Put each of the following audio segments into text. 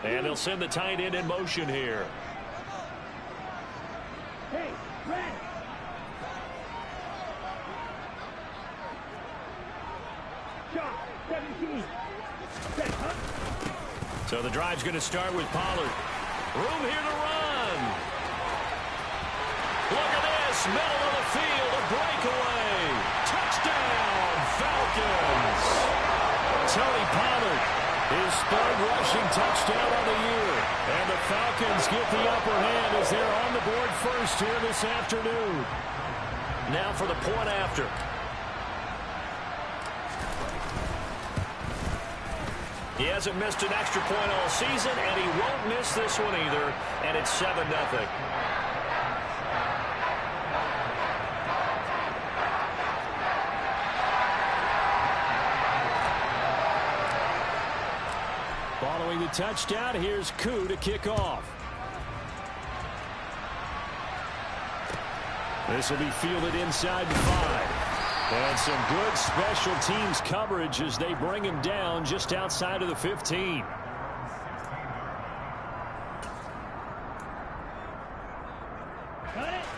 And they'll send the tight end in motion here. So the drive's going to start with Pollard. Room here to run. Look at this. Middle of the field. A breakaway. Touchdown, Falcons. Tony Pollard, his third rushing touchdown of the year. And the Falcons get the upper hand as they're on the board first here this afternoon. Now for the point after. He hasn't missed an extra point all season, and he won't miss this one either, and it's 7-0. Following the touchdown, here's Koo to kick off. This will be fielded inside the 5. And some good special teams coverage as they bring him down just outside of the 15.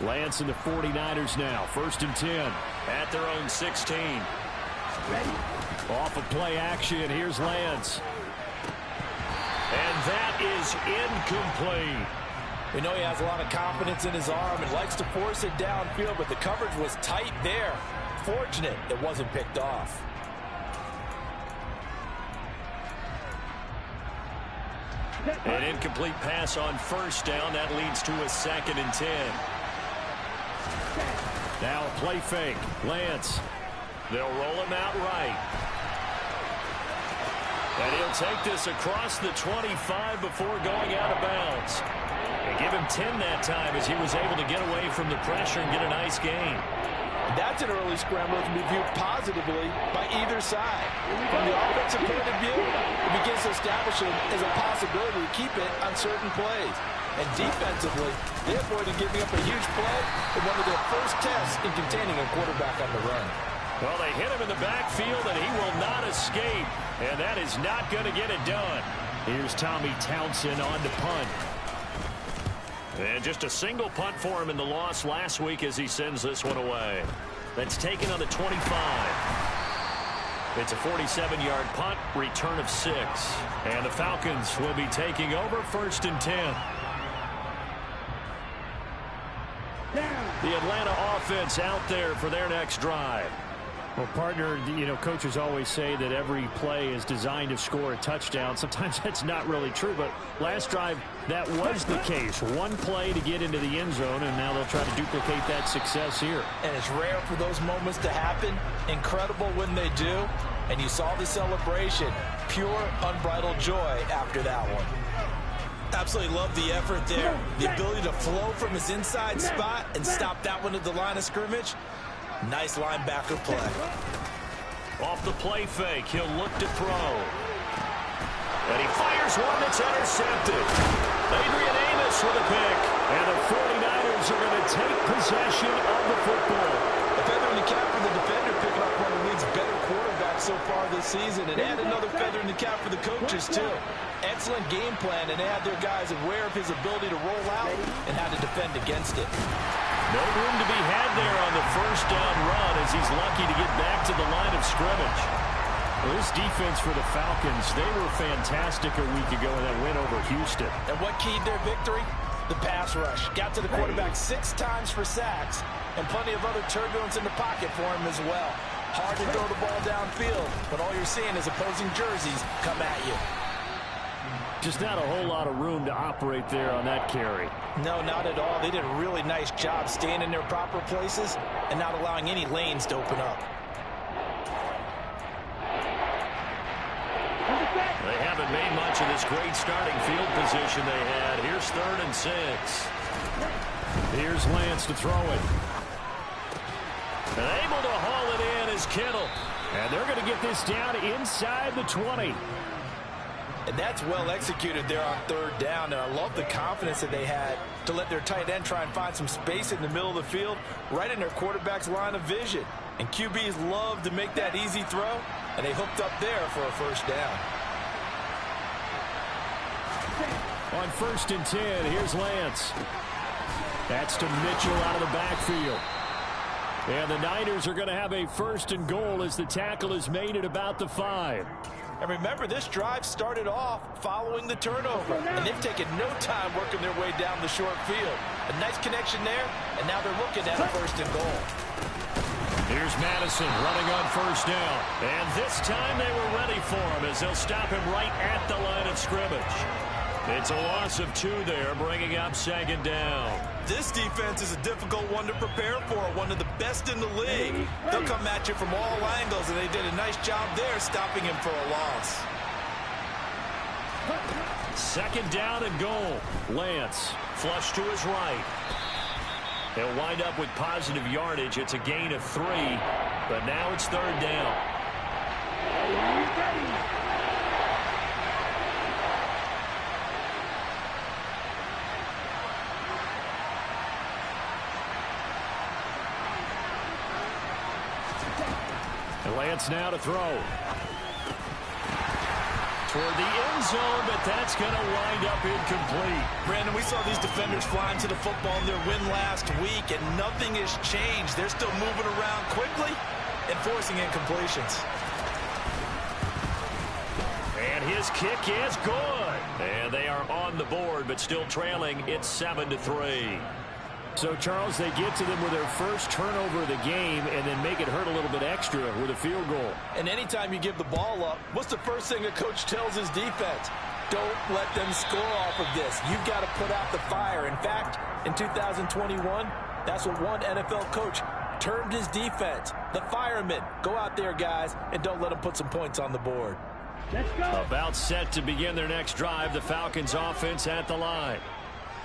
Lance and the 49ers now. 1st and 10 at their own 16. Off of play action. Here's Lance. And that is incomplete. We know he has a lot of confidence in his arm and likes to force it downfield, but the coverage was tight there. Fortunate it wasn't picked off. An incomplete pass on 1st down. That leads to a 2nd and 10. Now a play fake. Lance. They'll roll him out right. And he'll take this across the 25 before going out of bounds. They give him 10 that time as he was able to get away from the pressure and get a nice gain. That's an early scramble that can be viewed positively by either side. From the offensive point of view, it begins to establish it as a possibility to keep it on certain plays. And defensively, they avoided giving up a huge play in one of their first tests in containing a quarterback on the run. Well, they hit him in the backfield, and he will not escape. And that is not going to get it done. Here's Tommy Townsend on to punt. And just a single punt for him in the loss last week as he sends this one away. That's taken on the 25. It's a 47-yard punt, return of 6. And the Falcons will be taking over 1st and 10. The Atlanta offense out there for their next drive. Well, partner, you know, coaches always say that every play is designed to score a touchdown. Sometimes that's not really true, but last drive, that was the case. One play to get into the end zone, and now they'll try to duplicate that success here. And it's rare for those moments to happen. Incredible when they do. And you saw the celebration. Pure, unbridled joy after that one. Absolutely love the effort there. The ability to flow from his inside spot and stop that one at the line of scrimmage. Nice linebacker play. Off the play fake, he'll look to throw. And he fires one that's intercepted. Adrian Amos with a pick. And the 49ers are going to take possession of the football. A feather in the cap for the defender, picking up one of the league's better quarterbacks so far this season. And add another feather in the cap for the coaches, too. Excellent game plan, and they had their guys aware of his ability to roll out and how to defend against it. No room to be had there on the 1st down run as he's lucky to get back to the line of scrimmage. Well, this defense for the Falcons, they were fantastic a week ago in that win over Houston. And what keyed their victory? The pass rush. Got to the quarterback 6 times for sacks, and plenty of other turbulence in the pocket for him as well. Hard to throw the ball downfield when all you're seeing is opposing jerseys come at you. Just not a whole lot of room to operate there on that carry. No, not at all. They did a really nice job staying in their proper places and not allowing any lanes to open up. They haven't made much of this great starting field position they had. Here's 3rd and 6. Here's Lance to throw it. And able to haul it in is Kittle. And they're going to get this down inside the 20. And that's well executed there on third down. And I love the confidence that they had to let their tight end try and find some space in the middle of the field, right in their quarterback's line of vision. And QBs love to make that easy throw, and they hooked up there for a first down. On 1st and 10, here's Lance. That's to Mitchell out of the backfield. And the Niners are going to have a 1st and goal as the tackle is made at about the 5. And remember, this drive started off following the turnover, and they've taken no time working their way down the short field. A nice connection there, and now they're looking at a 1st and goal. Here's Madison running on 1st down. And this time they were ready for him as they'll stop him right at the line of scrimmage. It's a loss of 2 there, bringing up 2nd down. This defense is a difficult one to prepare for, one of the best in the league. They'll come at you from all angles, and they did a nice job there stopping him for a loss. 2nd down and goal. Lance, flush to his right. They'll wind up with positive yardage. It's a gain of 3, but now it's 3rd down. And Lance now to throw. Toward the end zone, but that's going to wind up incomplete. Brandon, we saw these defenders flying to the football in their win last week, and nothing has changed. They're still moving around quickly and forcing incompletions. And his kick is good. And they are on the board, but still trailing. It's 7-3. So, Charles, they get to them with their first turnover of the game and then make it hurt a little bit extra with a field goal. And anytime you give the ball up, what's the first thing a coach tells his defense? Don't let them score off of this. You've got to put out the fire. In fact, in 2021, that's what one NFL coach termed his defense. The firemen. Go out there, guys, and don't let them put some points on the board. Let's go. About set to begin their next drive, the Falcons offense at the line.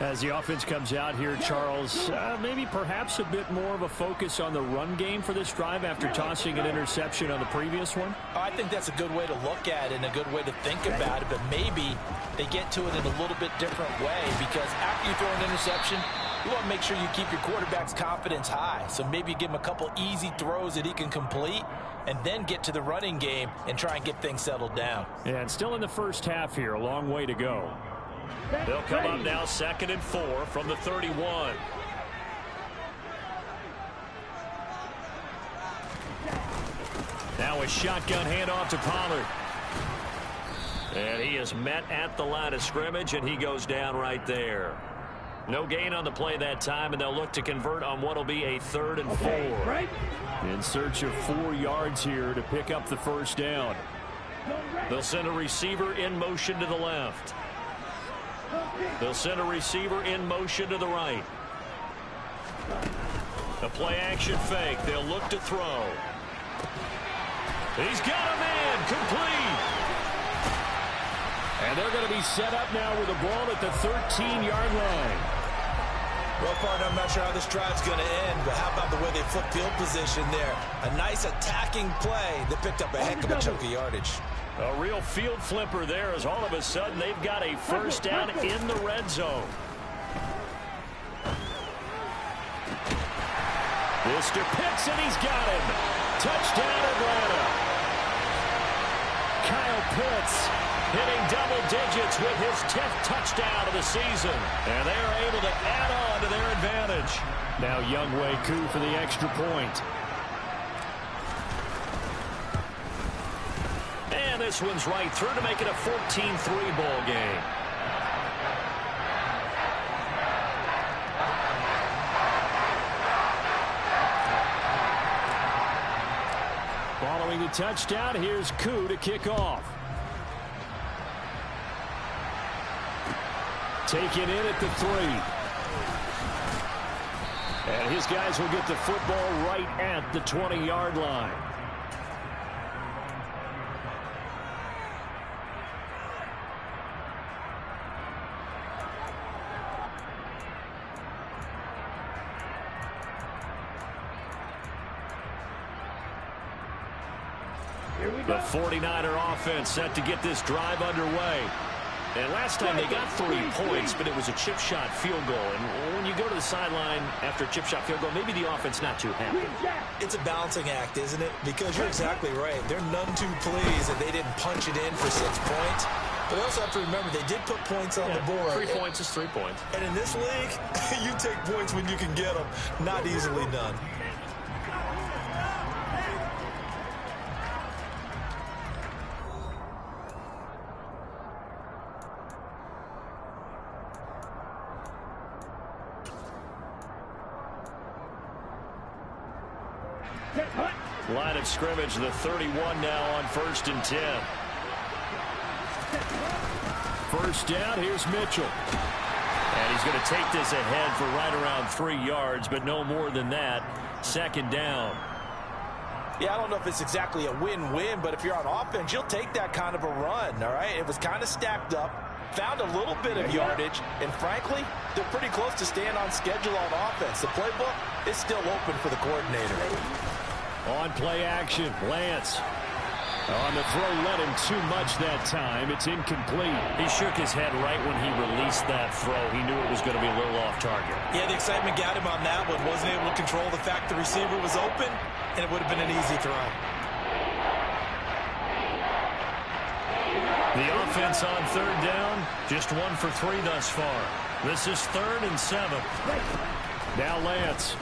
As the offense comes out here, Charles, maybe perhaps a bit more of a focus on the run game for this drive after tossing an interception on the previous one? I think that's a good way to look at it and a good way to think about it, but maybe they get to it in a little bit different way because after you throw an interception, you want to make sure you keep your quarterback's confidence high. So maybe you give him a couple easy throws that he can complete and then get to the running game and try and get things settled down. Yeah, and still in the first half here, a long way to go. They'll come up now 2nd and 4 from the 31. Now a shotgun handoff to Pollard. And he is met at the line of scrimmage, and he goes down right there. No gain on the play that time, and they'll look to convert on what will be a 3rd and 4. In search of 4 yards here to pick up the first down. They'll send a receiver in motion to the left. They'll send a receiver in motion to the right. A play-action fake. They'll look to throw. He's got a man. Complete. And they're going to be set up now with the ball at the 13-yard line. Well, partner, I'm not sure how this drive's going to end, but how about the way they flip field position there? A nice attacking play that picked up a heck of a chunk of yardage. A real field flipper there as all of a sudden they've got a first down in the red zone. This to Pitts, and he's got him. Touchdown, Atlanta. Kyle Pitts hitting double digits with his 10th touchdown of the season. And they are able to add on to their advantage. Now Younghoe Koo for the extra point. And this one's right through to make it a 14-3 ball game. Following the touchdown, here's Koo to kick off. Taken in at the 3. And his guys will get the football right at the 20-yard line. The 49er offense set to get this drive underway. And last time they got 3 points, but it was a chip shot field goal. And when you go to the sideline after a chip shot field goal, maybe the offense not too happy. It's a balancing act, isn't it? Because you're exactly right. They're none too pleased that they didn't punch it in for 6 points. But they also have to remember they did put points on the board. 3 points is 3 points. And in this league, you take points when you can get them. Not easily done. Line of scrimmage, the 31 now on 1st and 10. First down, here's Mitchell. And he's going to take this ahead for right around 3 yards, but no more than that. 2nd down. Yeah, I don't know if it's exactly a win-win, but if you're on offense, you'll take that kind of a run, all right? It was kind of stacked up, found a little bit of yardage, and frankly, they're pretty close to staying on schedule on offense. The playbook is still open for the coordinator. On play action, Lance. On the throw, led him too much that time. It's incomplete. He shook his head right when he released that throw. He knew it was going to be a little off target. Yeah, the excitement got him on that one. Wasn't able to control the fact the receiver was open, and it would have been an easy throw. The offense on 3rd down, just 1 for 3 thus far. This is 3rd and 7. Now Lance.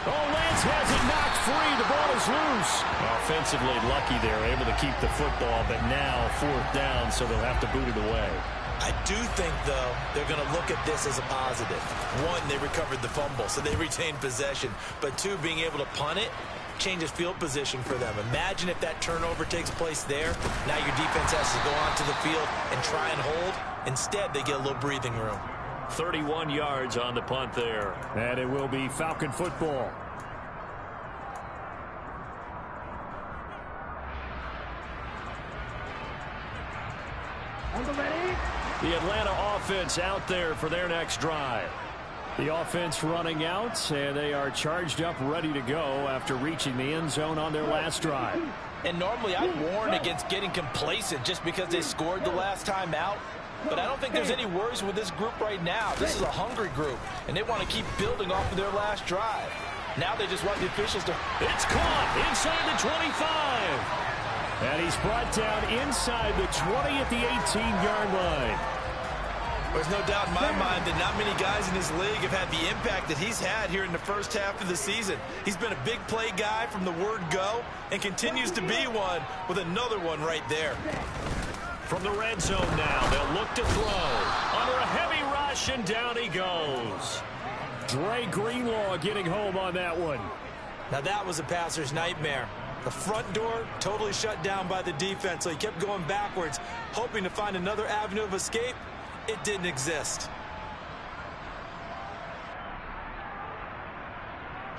Oh, Lance has it knocked free. The ball is loose. Offensively lucky they're able to keep the football, but now 4th down, so they'll have to boot it away. I do think, though, they're going to look at this as a positive. 1, they recovered the fumble, so they retained possession. But 2, being able to punt it changes field position for them. Imagine if that turnover takes place there. Now your defense has to go onto the field and try and hold. Instead, they get a little breathing room. 31 yards on the punt there. And it will be Falcon football. The Atlanta offense out there for their next drive. The offense running out, and they are charged up, ready to go after reaching the end zone on their last drive. And normally I'd warn against getting complacent just because they scored the last time out. But I don't think there's any worries with this group right now. This is a hungry group, and they want to keep building off of their last drive. Now they just want the officials to... It's caught inside the 25. And he's brought down inside the 20 at the 18-yard line. There's no doubt in my mind that not many guys in this league have had the impact that he's had here in the first half of the season. He's been a big play guy from the word go and continues to be one with another one right there. From the red zone now, they'll look to throw. Under a heavy rush, and down he goes. Dre Greenlaw getting home on that one. Now that was a passer's nightmare. The front door totally shut down by the defense, so he kept going backwards, hoping to find another avenue of escape. It didn't exist.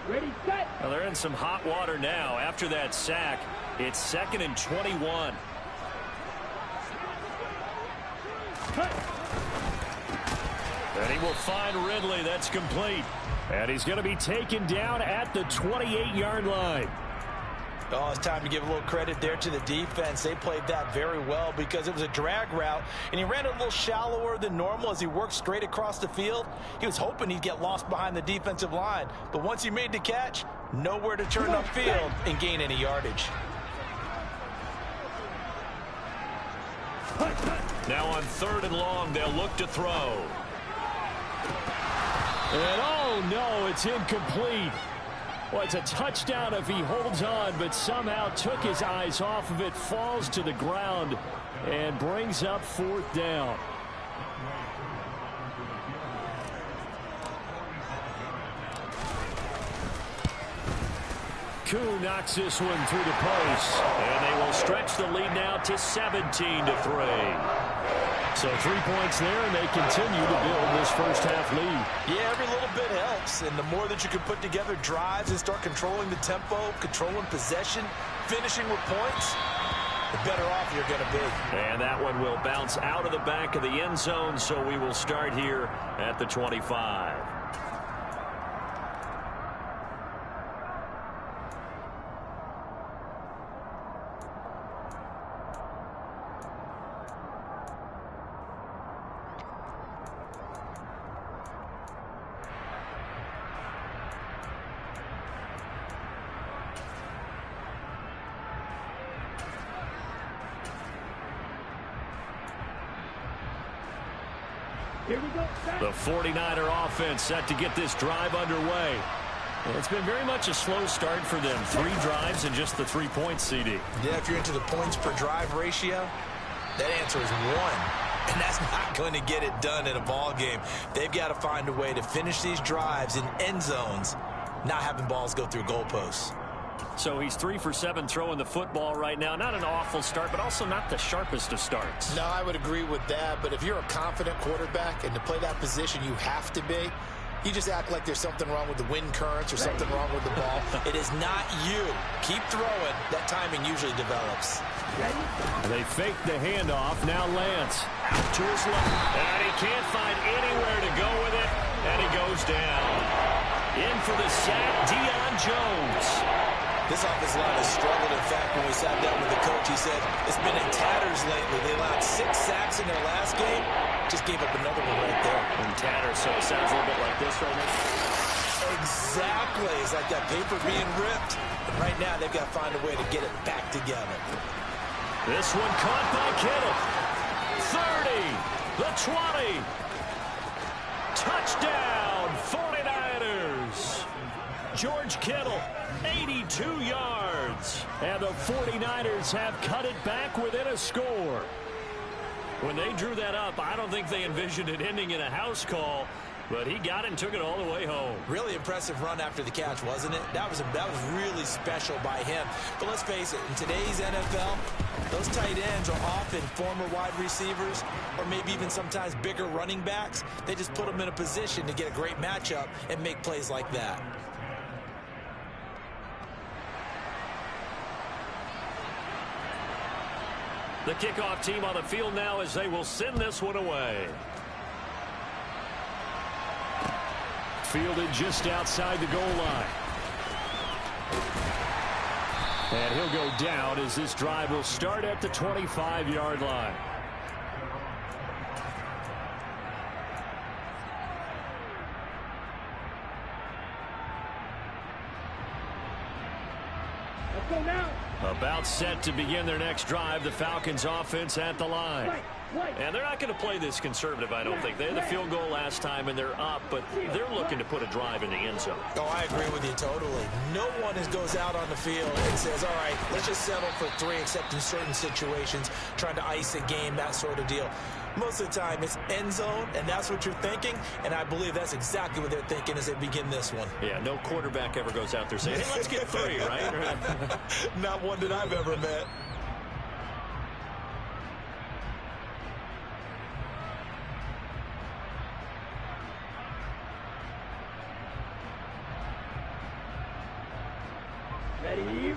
Ready, set. Well, they're in some hot water now. After that sack, it's 2nd and 21. And he will find Ridley. That's complete. And he's going to be taken down at the 28-yard line. Oh, it's time to give a little credit there to the defense. They played that very well because it was a drag route, and he ran a little shallower than normal as he worked straight across the field. He was hoping he'd get lost behind the defensive line, but once he made the catch, nowhere to turn upfield and gain any yardage. Now on 3rd and long, they'll look to throw. And oh no, it's incomplete. Well, it's a touchdown if he holds on, but somehow took his eyes off of it, falls to the ground, and brings up 4th down. Koo knocks this one through the post, and they will stretch the lead now to 17-3. So 3 points there, and they continue to build this first half lead. Yeah, every little bit helps, and the more that you can put together drives and start controlling the tempo, controlling possession, finishing with points, the better off you're going to be. And that one will bounce out of the back of the end zone, so we will start here at the 25. The 49er offense set to get this drive underway. It's been very much a slow start for them. 3 drives and just the 3 points, CD. Yeah, if you're into the points per drive ratio, that answer is 1. And that's not going to get it done in a ball game. They've got to find a way to finish these drives in end zones, not having balls go through goalposts. So he's 3 for 7 throwing the football right now. Not an awful start, but also not the sharpest of starts. No, I would agree with that. But if you're a confident quarterback and to play that position you have to be, you just act like there's something wrong with the wind currents or something wrong with the ball. It is not you. Keep throwing. That timing usually develops. They fake the handoff. Now Lance out to his left. And he can't find anywhere to go with it. And he goes down. In for the sack, Deion Jones. This offensive line has struggled. In fact, when we sat down with the coach, he said it's been in tatters lately. They allowed 6 sacks in their last game. Just gave up another one right there. In tatters, so it sounds a little bit like this right now. Exactly. It's like that paper being ripped. And right now, they've got to find a way to get it back together. This one caught by Kittle. 30, the 20. Touchdown, 49ers. George Kittle, 82 yards. And the 49ers have cut it back within a score. When they drew that up, I don't think they envisioned it ending in a house call, but he got it and took it all the way home. Really impressive run after the catch, wasn't it? That was really special by him. But let's face it, in today's NFL, those tight ends are often former wide receivers or maybe even sometimes bigger running backs. They just put them in a position to get a great matchup and make plays like that. The kickoff team on the field now as they will send this one away. Fielded just outside the goal line. And he'll go down as this drive will start at the 25-yard line. Let's go now. About set to begin their next drive, the Falcons offense at the line. And they're not going to play this conservative, I don't think. They had the field goal last time, and they're up, but they're looking to put a drive in the end zone. Oh, I agree with you totally. No one goes out on the field and says, all right, let's just settle for 3, except in certain situations, trying to ice a game, that sort of deal. Most of the time, it's end zone, and that's what you're thinking, and I believe that's exactly what they're thinking as they begin this one. Yeah, no quarterback ever goes out there saying, hey, let's get 3, right? Not one that I've ever met.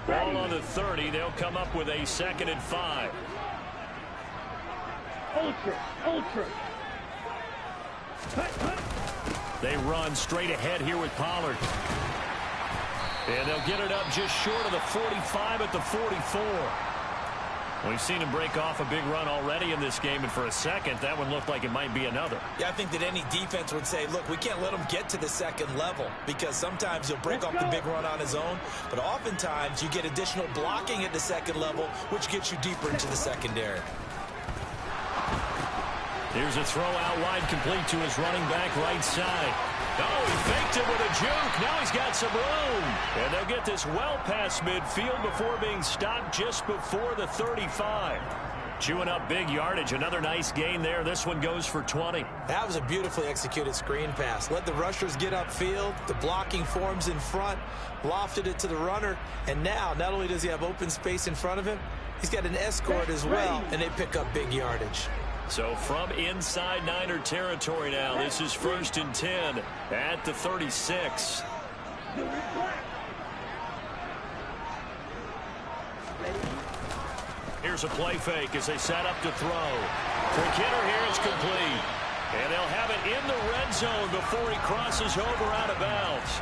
Ball on the 30. They'll come up with a 2nd and 5. Ultra. They run straight ahead here with Pollard. And they'll get it up just short of the 45 at the 44. We've seen him break off a big run already in this game, and for a second, that one looked like it might be another. Yeah, I think that any defense would say, look, we can't let him get to the 2nd level, because sometimes he'll break off the big run on his own, but oftentimes you get additional blocking at the 2nd level, which gets you deeper into the secondary. Here's a throw out wide, complete to his running back right side. Oh, he faked it with a juke. Now he's got some room. And they'll get this well past midfield before being stopped just before the 35. Chewing up big yardage. Another nice gain there. This one goes for 20. That was a beautifully executed screen pass. Let the rushers get upfield. The blocking forms in front. Lofted it to the runner. And now, not only does he have open space in front of him, he's got an escort as well. And they pick up big yardage. So from inside Niner territory now, this is 1st and 10 at the 36. Here's a play fake as they set up to throw. For Kidder here, it's complete. And they'll have it in the red zone before he crosses over out of bounds.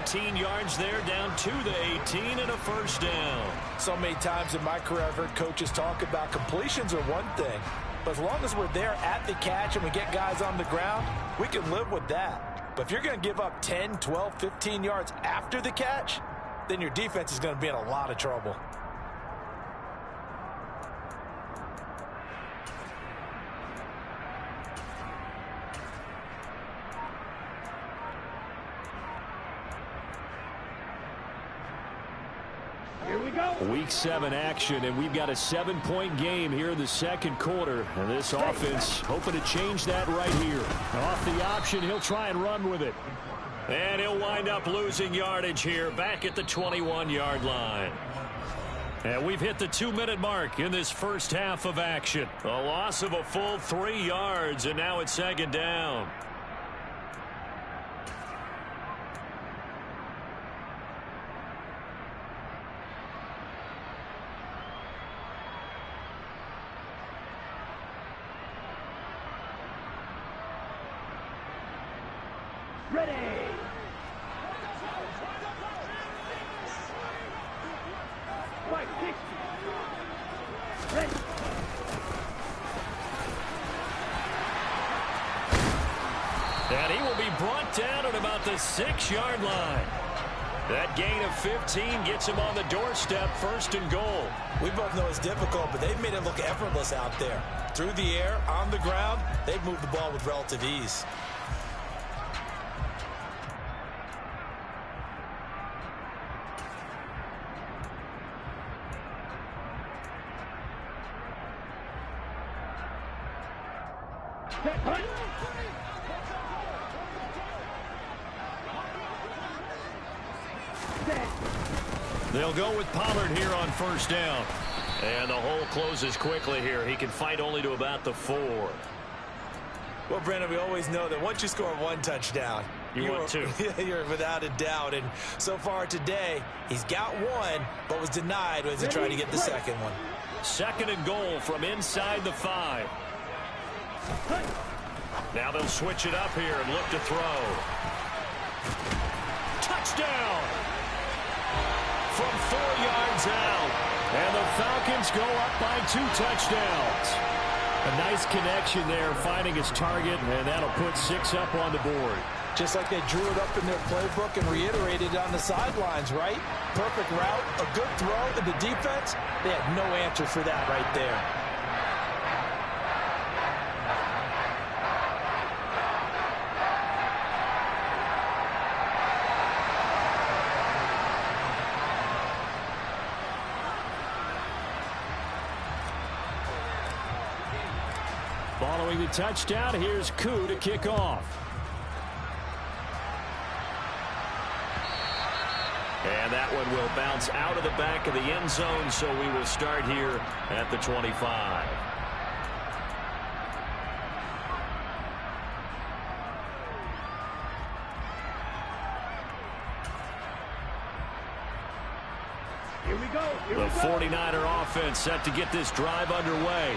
18 yards there, down to the 18, and a 1st down. So many times in my career, I've heard coaches talk about completions are one thing. But as long as we're there at the catch and we get guys on the ground, we can live with that. But if you're going to give up 10, 12, 15 yards after the catch, then your defense is going to be in a lot of trouble. Week 7 action, and we've got a 7-point game here in the second quarter. And this offense hoping to change that right here. Off the option, he'll try and run with it. And he'll wind up losing yardage here back at the 21-yard line. And we've hit the 2-minute mark in this first half of action. A loss of a full 3 yards, and now it's second down. Ready. Fight, 60. Ready. And he will be brought down at about the 6-yard line. That gain of 15 gets him on the doorstep, first and goal. We both know it's difficult, but they've made it look effortless out there. Through the air, on the ground, they've moved the ball with relative ease. They'll go with Pollard here on first down. And the hole closes quickly here. He can fight only to about the 4. Well, Brandon, we always know that once you score 1 touchdown, you want 2. You're without a doubt. And so far today, he's got 1, but was denied as he tried to get the second one. Second and goal from inside the 5. Now they'll switch it up here and look to throw. Touchdown! From 4 yards out. And the Falcons go up by 2 touchdowns. A nice connection there, finding his target, and that'll put 6 up on the board. Just like they drew it up in their playbook and reiterated on the sidelines, right? Perfect route, a good throw, and the defense, they had no answer for that right there. Following the touchdown, here's Koo to kick off. And that one will bounce out of the back of the end zone, so we will start here at the 25. Here we go. The 49er offense set to get this drive underway.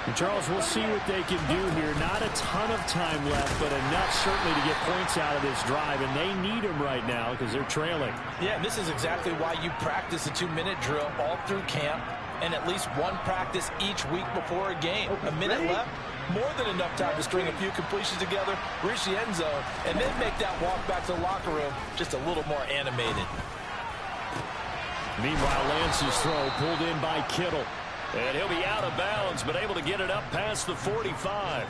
And Charles, we'll see what they can do here. Not a ton of time left, but enough certainly to get points out of this drive, and they need them right now because they're trailing. Yeah, this is exactly why you practice a 2-minute drill all through camp and at least 1 practice each week before a game. A minute left, more than enough time to string a few completions together, reach the end zone, and then make that walk back to the locker room just a little more animated. Meanwhile, Lance's throw pulled in by Kittle. And he'll be out of bounds, but able to get it up past the 45.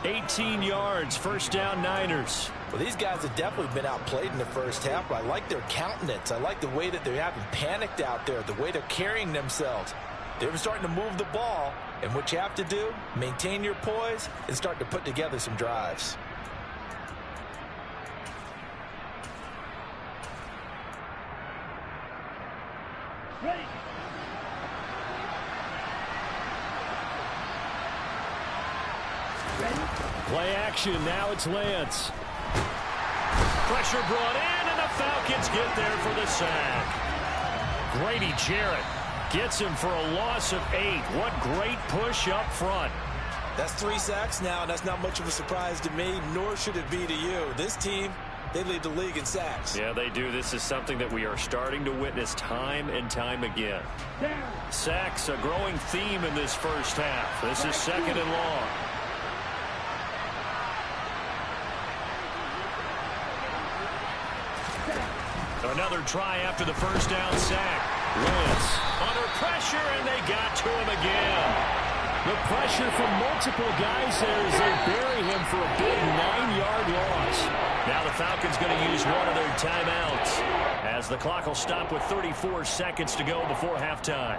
18 yards, first down Niners. Well, these guys have definitely been outplayed in the first half, but I like their countenance. I like the way that they haven't panicked out there, the way they're carrying themselves. They're starting to move the ball, and what you have to do, maintain your poise and start to put together some drives. Ready. Play action, now it's Lance. Pressure brought in, and the Falcons get there for the sack. Grady Jarrett gets him for a loss of 8. What great push up front. That's 3 sacks now, and that's not much of a surprise to me, nor should it be to you. This team, they lead the league in sacks. Yeah, they do. This is something that we are starting to witness time and time again. Sacks, a growing theme in this first half. This is second and long. Another try after the first down sack. Lance under pressure, and they got to him again. The pressure from multiple guys there as they bury him for a big 9-yard loss. Now the Falcons going to use one of their timeouts as the clock will stop with 34 seconds to go before halftime.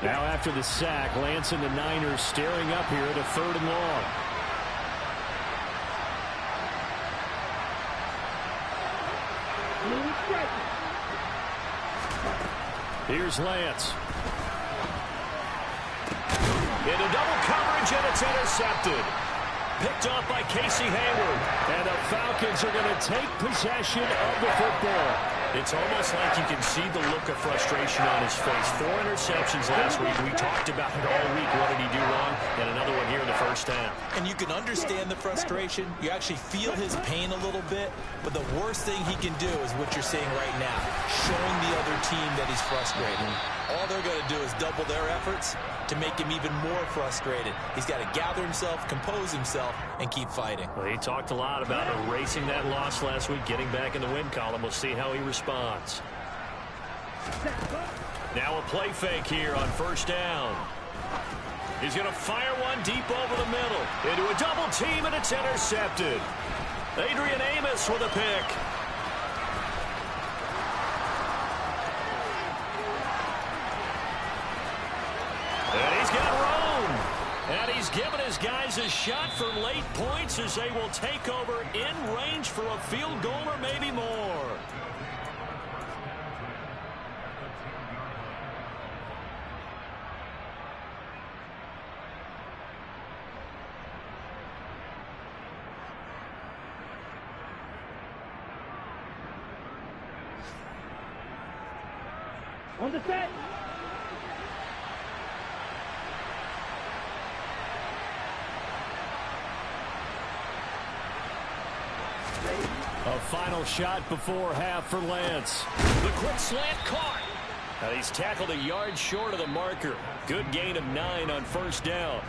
Now after the sack, Lance and the Niners staring up here at a 3rd and long. Here's Lance. Into double coverage, and it's intercepted. Picked off by Casey Hayward. And the Falcons are going to take possession of the football. It's almost like you can see the look of frustration on his face. 4 interceptions last week. We talked about it all week. What did he do wrong? And another one here in the first half. And you can understand the frustration. You actually feel his pain a little bit. But the worst thing he can do is what you're seeing right now, showing the other team that he's frustrated. All they're going to do is double their efforts to make him even more frustrated. He's got to gather himself, compose himself, and keep fighting. Well, he talked a lot about erasing that loss last week, getting back in the win column. We'll see how he responds. Now a play fake here on 1st down. He's going to fire one deep over the middle. Into a double team, and it's intercepted. Adrian Amos with a pick. And he's got room. And he's given his guys a shot for late points as they will take over in range for a field goal or maybe more. On the set. A final shot before half for Lance. The quick slant caught. Now he's tackled a yard short of the marker. Good gain of 9 on 1st down.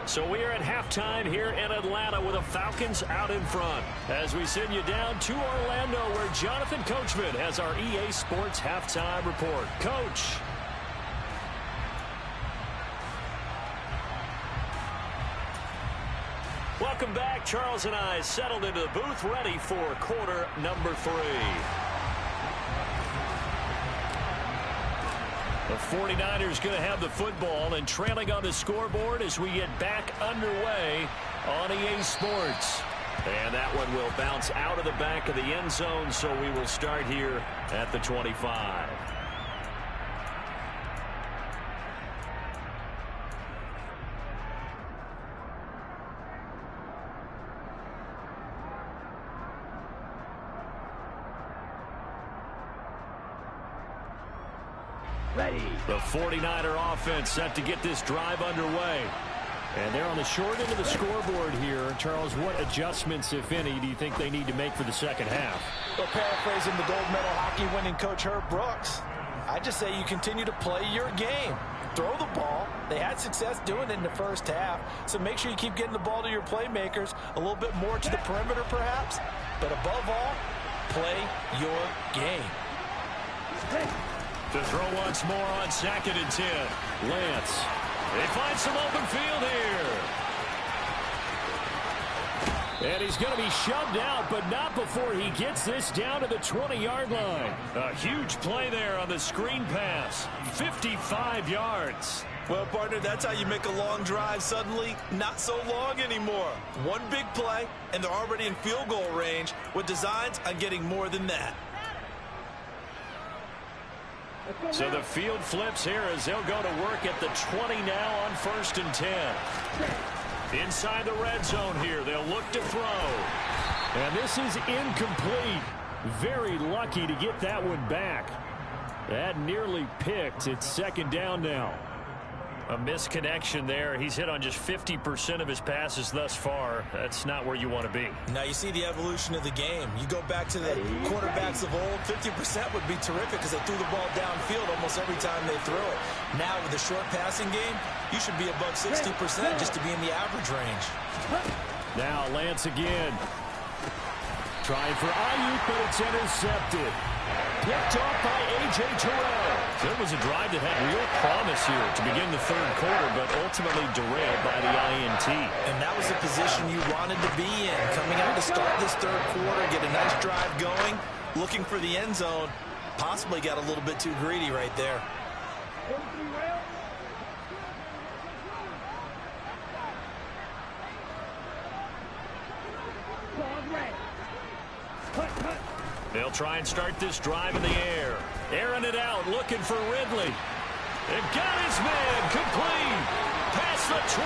So we are at halftime here in Atlanta with the Falcons out in front. As we send you down to Orlando where Jonathan Coachman has our EA Sports halftime report. Coach. Welcome back. Charles and I settled into the booth ready for quarter number 3. The 49ers going to have the football and trailing on the scoreboard as we get back underway on EA Sports. And that one will bounce out of the back of the end zone, so we will start here at the 25. Ready. The 49er offense set to get this drive underway. And they're on the short end of the scoreboard here. Charles, what adjustments, if any, do you think they need to make for the second half? Well, paraphrasing the gold medal hockey winning coach Herb Brooks, I just say you continue to play your game. Throw the ball. They had success doing it in the first half, so make sure you keep getting the ball to your playmakers, a little bit more to the perimeter perhaps, but above all, play your game. To throw once more on 2nd and 10. Lance. They find some open field here. And he's going to be shoved out, but not before he gets this down to the 20-yard line. A huge play there on the screen pass. 55 yards. Well, partner, that's how you make a long drive suddenly not so long anymore. One big play, and they're already in field goal range with designs on getting more than that. So the field flips here as they'll go to work at the 20 now on 1st and 10. Inside the red zone here, they'll look to throw. And this is incomplete. Very lucky to get that one back. That nearly picked. It's 2nd down now. A misconnection there. He's hit on just 50% of his passes thus far. That's not where you want to be. Now you see the evolution of the game. You go back to the quarterbacks of old, 50% would be terrific because they threw the ball downfield almost every time they threw it. Now with the short passing game, you should be above 60% just to be in the average range. Now Lance again. Trying for Ayuk, but it's intercepted. Picked off by A.J. Terrell. There was a drive that had real promise here to begin the third quarter, but ultimately derailed by the INT. And that was the position you wanted to be in. Coming out to start this third quarter, get a nice drive going, looking for the end zone. Possibly got a little bit too greedy right there. They'll try and start this drive in the air. Airing it out, looking for Ridley. They've got his man, complete. Past the 20.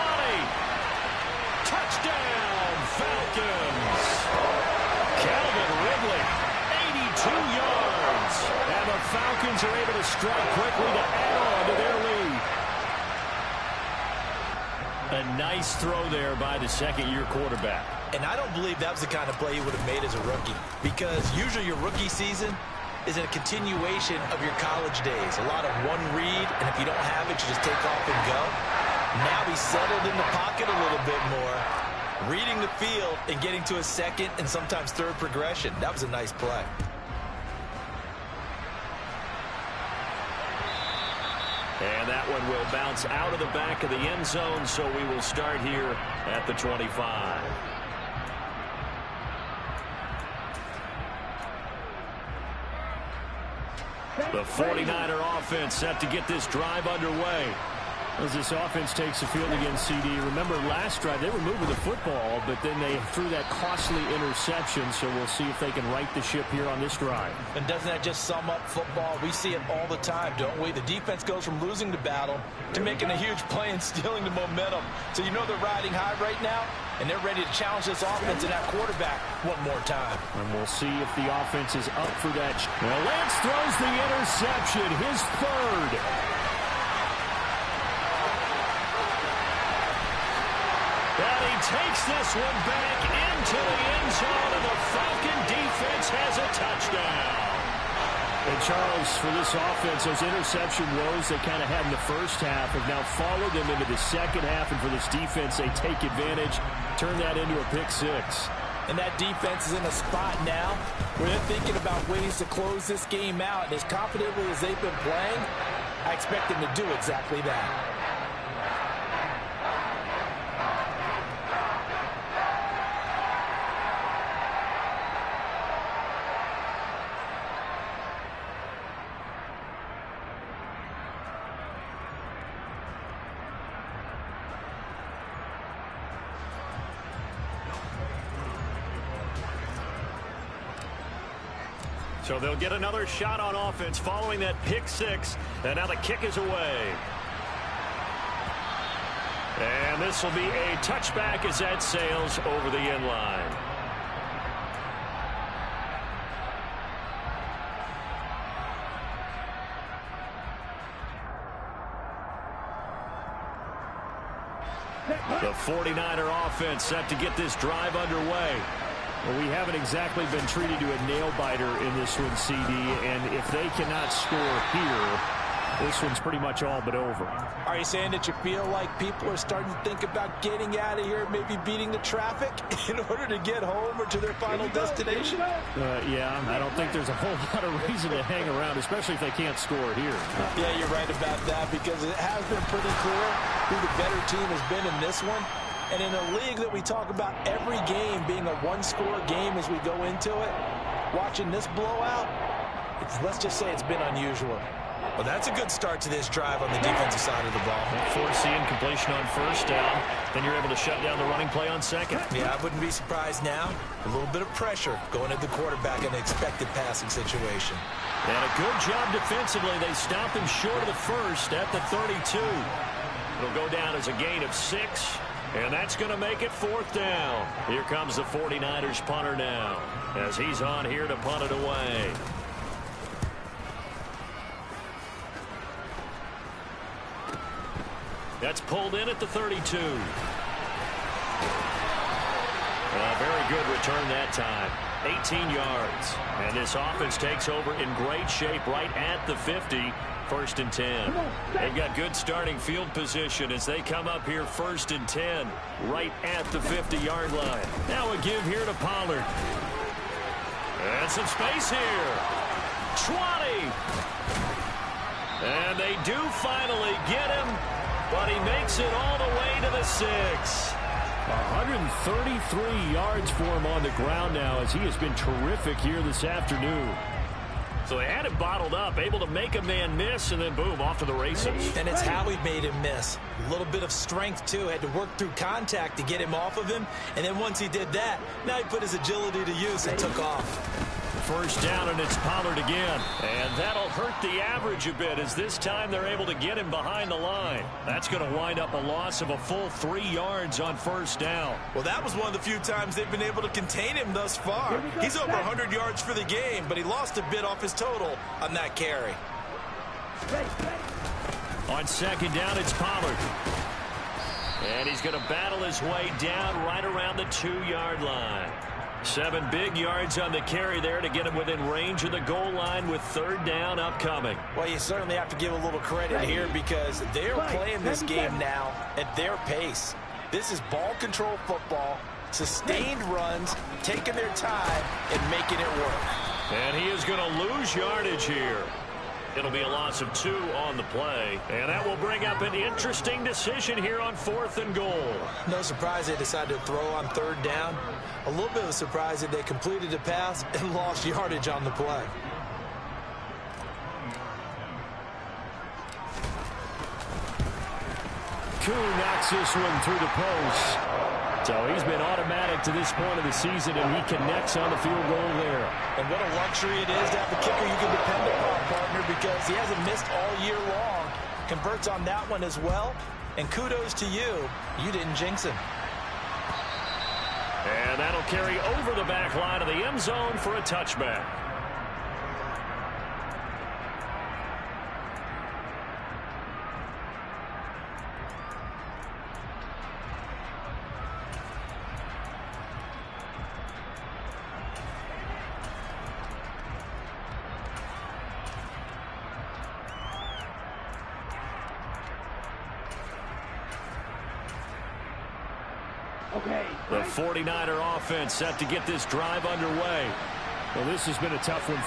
Touchdown, Falcons. Calvin Ridley, 82 yards. And the Falcons are able to strike quickly to add on to their lead. A nice throw there by the second-year quarterback. And I don't believe that was the kind of play he would have made as a rookie, because usually your rookie season is a continuation of your college days. A lot of one read, and if you don't have it, you just take off and go. Now he's settled in the pocket a little bit more, reading the field and getting to a second and sometimes third progression. That was a nice play. And that one will bounce out of the back of the end zone, so we will start here at the 25. The 49er offense set to get this drive underway. As this offense takes the field against CD, remember last drive they were moving the football, but then they threw that costly interception, so we'll see if they can right the ship here on this drive. And doesn't that just sum up football? We see it all the time, don't we? The defense goes from losing the battle to making a huge play and stealing the momentum. So you know they're riding high right now, and they're ready to challenge this offense and that quarterback one more time. And we'll see if the offense is up for that. Well, Lance throws the interception, his third. And he takes this one back into the end zone, and the Falcon defense has a touchdown. And Charles, for this offense, those interception woes they kind of had in the first half have now followed them into the second half, and for this defense, they take advantage, turn that into a pick six. And that defense is in a spot now where they're thinking about ways to close this game out. And as confidently as they've been playing, I expect them to do exactly that. So they'll get another shot on offense following that pick six. And now the kick is away. And this will be a touchback as that sails over the end line. The 49er offense set to get this drive underway. Well, we haven't exactly been treated to a nail-biter in this one, CD, and if they cannot score here, this one's pretty much all but over. Are you saying that you feel like people are starting to think about getting out of here, maybe beating the traffic in order to get home or to their final destination? Yeah, I don't think there's a whole lot of reason to hang around, especially if they can't score here. Yeah, you're right about that, because it has been pretty clear who the better team has been in this one. And in a league that we talk about every game being a one-score game as we go into it, watching this blowout, let's just say it's been unusual. Well, that's a good start to this drive on the defensive side of the ball. Forcing incompletion on first down, then you're able to shut down the running play on second. Yeah, I wouldn't be surprised now. A little bit of pressure going at the quarterback in an expected passing situation. And a good job defensively. They stopped him short of the first at the 32. It'll go down as a gain of 6. And that's going to make it fourth down. Here comes the 49ers punter now, as he's on here to punt it away. That's pulled in at the 32. A very good return that time. 18 yards. And this offense takes over in great shape right at the 50. First and 10. They've got good starting field position as they come up here first and 10 right at the 50-yard line. Now a give here to Pollard. And some space here. 20. And they do finally get him, but he makes it all the way to the 6. 133 yards for him on the ground now as he has been terrific here this afternoon. So they had him bottled up, able to make a man miss, and then boom, off to the races. And it's how he made him miss. A little bit of strength, too. Had to work through contact to get him off of him. And then once he did that, now he put his agility to use and took off. First down, and it's Pollard again. And that'll hurt the average a bit as this time they're able to get him behind the line. That's going to wind up a loss of a full 3 yards on first down. Well, that was one of the few times they've been able to contain him thus far. He's over 100 yards for the game, but he lost a bit off his total on that carry. On second down, it's Pollard. And he's going to battle his way down right around the 2-yard line. 7 big yards on the carry there to get him within range of the goal line with third down upcoming. Well, you certainly have to give a little credit here because they're playing this game now at their pace. This is ball control football, sustained runs, taking their time and making it work. And he is going to lose yardage here. It'll be a loss of 2 on the play, and that will bring up an interesting decision here on 4th and goal. No surprise they decided to throw on third down. A little bit of a surprise that they completed the pass and lost yardage on the play. Koo knocks this one through the post. So he's been automatic to this point of the season, and he connects on the field goal there. And what a luxury it is to have a kicker you can depend upon, partner, because he hasn't missed all year long. Converts on that one as well. And kudos to you. You didn't jinx him. And that'll carry over the back line of the end zone for a touchback. The 49er offense set to get this drive underway. Well, this has been a tough one.